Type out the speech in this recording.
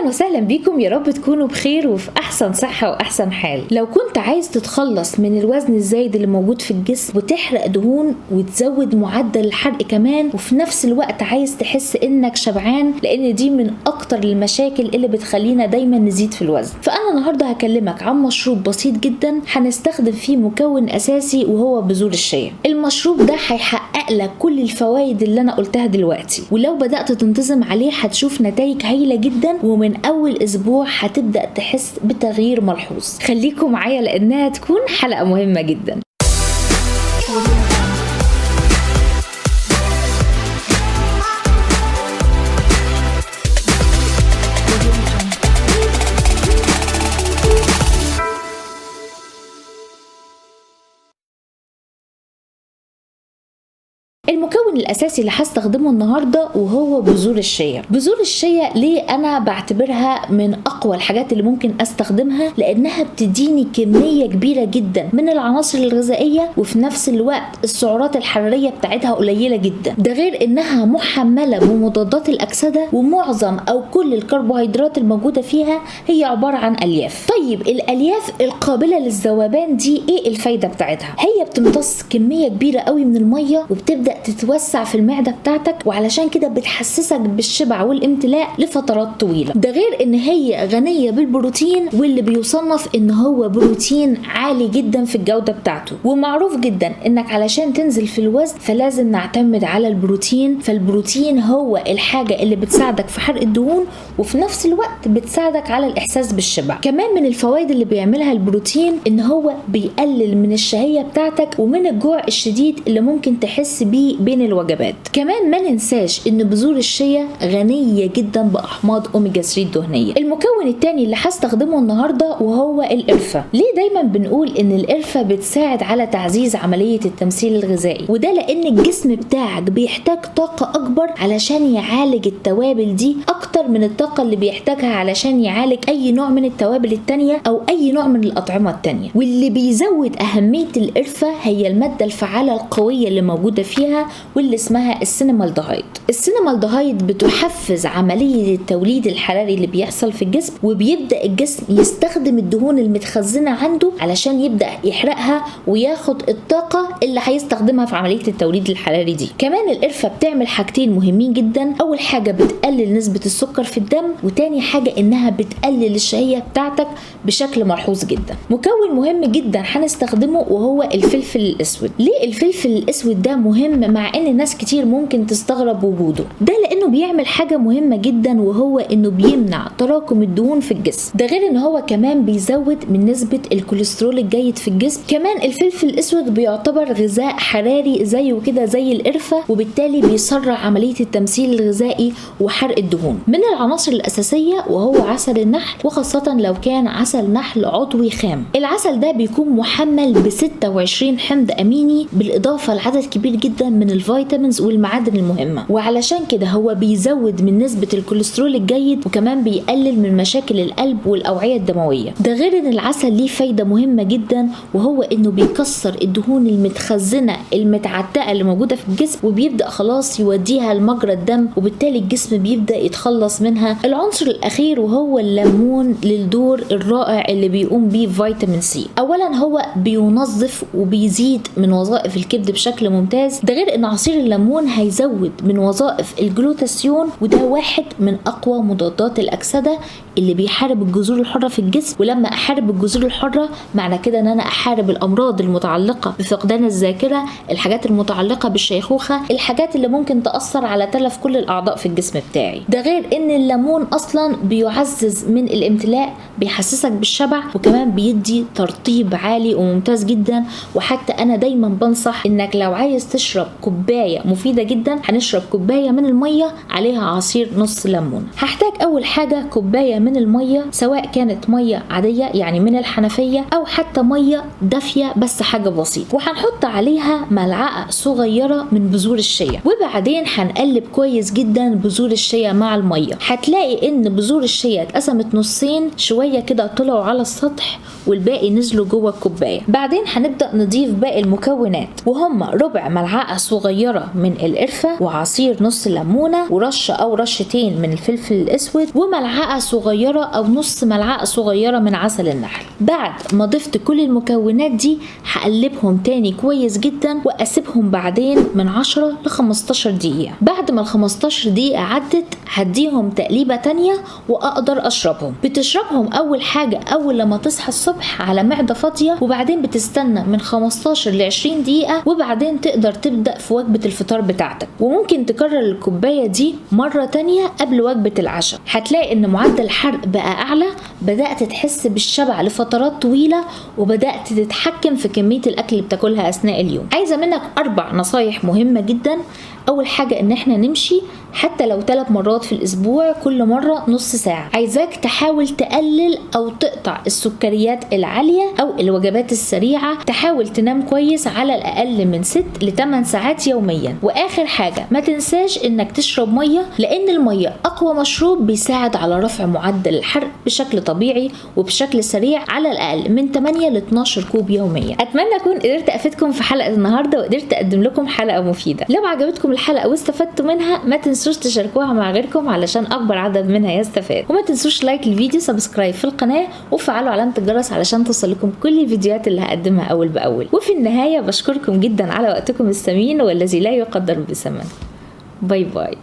اهلا وسهلا بيكم، يا رب تكونوا بخير وفي احسن صحة واحسن حال. لو كنت عايز تتخلص من الوزن الزايد اللي موجود في الجسم وتحرق دهون وتزود معدل الحرق كمان، وفي نفس الوقت عايز تحس انك شبعان، لان دي من اكتر المشاكل اللي بتخلينا دايما نزيد في الوزن. فانا النهارده هكلمك عن مشروب بسيط جدا هنستخدم فيه مكون اساسي وهو بذور الشيا. المشروب ده هيحقق لك كل الفوائد اللي انا قلتها دلوقتي، ولو بدأت تنتظم عليه هتشوف نتائج هايلة جدا، ومن اول اسبوع هتبدأ تحس بتغيير ملحوظ. خليكم معايا لانها تكون حلقة مهمة جدا. المكون الاساسي اللي هستخدمه النهارده وهو بذور الشيا. بذور الشيا ليه انا بعتبرها من اقوى الحاجات اللي ممكن استخدمها؟ لانها بتديني كميه كبيره جدا من العناصر الغذائيه، وفي نفس الوقت السعرات الحراريه بتاعتها قليله جدا. ده غير انها محمله بمضادات الاكسده، ومعظم او كل الكربوهيدرات الموجوده فيها هي عباره عن الياف. طيب الالياف القابله للذوبان دي ايه الفايده بتاعتها؟ هي بتمتص كميه كبيره قوي من الميه وبتبدا تتوسع في المعده بتاعتك، وعلشان كده بتحسسك بالشبع والامتلاء لفترات طويله. ده غير ان هي غنيه بالبروتين، واللي بيصنف ان هو بروتين عالي جدا في الجوده بتاعته. ومعروف جدا انك علشان تنزل في الوزن فلازم نعتمد على البروتين. فالبروتين هو الحاجه اللي بتساعدك في حرق الدهون، وفي نفس الوقت بتساعدك على الاحساس بالشبع. كمان من الفوائد اللي بيعملها البروتين ان هو بيقلل من الشهيه بتاعتك ومن الجوع الشديد اللي ممكن تحس بيه بين الوجبات. كمان ما ننساش ان بذور الشيا غنية جدا باحماض اوميجا 3 الدهنية. المكون الثاني اللي هستخدمه النهاردة وهو القرفة. ليه دايما بنقول ان القرفة بتساعد على تعزيز عملية التمثيل الغذائي؟ وده لان الجسم بتاعك بيحتاج طاقة اكبر علشان يعالج التوابل دي اكتر من الطاقة اللي بيحتاجها علشان يعالج اي نوع من التوابل التانية او اي نوع من الاطعمة التانية. واللي بيزود اهمية القرفة هي المادة الفعالة القوية اللي موجودة فيها، واللي اسمها السينامالدهايد. السينامالدهايد بتحفز عملية التوليد الحراري اللي بيحصل في الجسم، وبيبدأ الجسم يستخدم الدهون المتخزنة عنده علشان يبدأ يحرقها وياخد الطاقة اللي هيستخدمها في عملية التوليد الحراري دي. كمان القرفة بتعمل حاجتين مهمين جدا. أول حاجة بتقلل نسبة السكر في الدم، وتاني حاجة إنها بتقلل الشهية بتاعتك بشكل ملحوظ جدا. مكون مهم جدا هنستخدمه وهو الفلفل الأسود. ليه الفلفل الأسود ده مهم مع ان ناس كتير ممكن تستغرب وجوده؟ ده لانه بيعمل حاجة مهمة جدا، وهو انه بيمنع تراكم الدهون في الجسم. ده غير ان هو كمان بيزود من نسبة الكوليسترول الجيد في الجسم. كمان الفلفل الاسود بيعتبر غذاء حراري زيه كده زي القرفة، وبالتالي بيسرع عملية التمثيل الغذائي وحرق الدهون. من العناصر الاساسية وهو عسل النحل، وخاصة لو كان عسل نحل عضوي خام. العسل ده بيكون محمل ب 26 حمض اميني، بالاضافة لعدد كبير جدا من الفيتامينز والمعادن المهمة، وعلشان كده هو بيزود من نسبة الكوليسترول الجيد، وكمان بيقلل من مشاكل القلب والأوعية الدموية. ده غير ان العسل ليه فايدة مهمة جدا، وهو انه بيكسر الدهون المتخزنة المتعتقة اللي موجودة في الجسم، وبيبدأ خلاص يوديها لمجرى الدم، وبالتالي الجسم بيبدأ يتخلص منها. العنصر الأخير وهو الليمون للدور الرائع اللي بيقوم بيه فيتامين سي. أولا هو بينظف وبيزيد من وظائف الكبد بشكل ممتاز. ده غير ان عصير الليمون هيزود من وظائف الجلوتاثيون، وده واحد من اقوى مضادات الاكسده اللي بيحارب الجذور الحره في الجسم. ولما احارب الجذور الحره معنى كده ان انا احارب الامراض المتعلقه بفقدان الذاكره، الحاجات المتعلقه بالشيخوخه، الحاجات اللي ممكن تاثر على تلف كل الاعضاء في الجسم بتاعي. ده غير ان الليمون اصلا بيعزز من الامتلاء، بيحسسك بالشبع، وكمان بيدي ترطيب عالي وممتاز جدا. وحتى انا دايما بنصح انك لو عايز تشرب كوبايه مفيده جدا، هنشرب كوبايه من الميه عليها عصير نص ليمون. هحتاج اول حاجه كوبايه من الميه، سواء كانت ميه عاديه يعني من الحنفيه، او حتى ميه دافيه بس حاجه بسيطه، وهنحط عليها ملعقه صغيره من بذور الشيا، وبعدين هنقلب كويس جدا بذور الشيا مع الميه. هتلاقي ان بذور الشيا اتقسمت نصين، شويه كده طلعوا على السطح والباقي نزلوا جوه الكوبايه. بعدين هنبدا نضيف باقي المكونات، وهم ربع ملعقه صغيره من القرفه، وعصير نص ليمونه، ورشه او رشتين من الفلفل الاسود وملعقه صغيره او نص ملعقه صغيره من عسل النحل. بعد ما ضفت كل المكونات دي هقلبهم تاني كويس جدا واسيبهم بعدين من 10 ل 15 دقيقه. بعد ما ال 15 دقيقه عدت هديهم تقليبه تانيه واقدر اشربهم. بتشربهم اول حاجه اول لما تصحى الصبح على معده فاضيه، وبعدين بتستنى من 15 ل 20 دقيقه، وبعدين تقدر تبدا في وجبه الفطار بتاعتك. وممكن تكرر الكوبايه دي مره تانيه قبل وجبه العشاء. هتلاقي ان معدل الحرق بقى اعلى، بدات تحس بالشبع لفترات طويله، وبدات تتحكم في كميه الاكل اللي بتاكلها اثناء اليوم. عايزه منك 4 نصايح مهمه جدا. اول حاجه ان احنا نمشي حتى لو 3 مرات في الاسبوع، كل مره نص ساعه. عايزاك تحاول تقلل او تقطع السكريات العاليه او الوجبات السريعه. تحاول تنام كويس على الاقل من 6 ل 8 ساعات يوميا. واخر حاجه ما تنساش انك تشرب ميه، لان الميه اقوى مشروب بيساعد على رفع معدل الحرق بشكل طبيعي وبشكل سريع على الاقل من 8 ل 12 كوب يوميا. اتمنى اكون قدرت افيدكم في حلقه النهارده وقدرت اقدم لكم حلقه مفيده. لو عجبتكم الحلقه واستفدتوا منها ما تنسوش تشاركوها مع غيركم علشان اكبر عدد منها يستفاد. وما تنسوش لايك الفيديو، سبسكرايب في القناه، وفعلوا علامه الجرس علشان توصلكم كل الفيديوهات اللي هقدمها اول باول. وفي النهايه بشكركم جدا على وقتكم الثمين والذي لا يقدر بثمن. باي باي.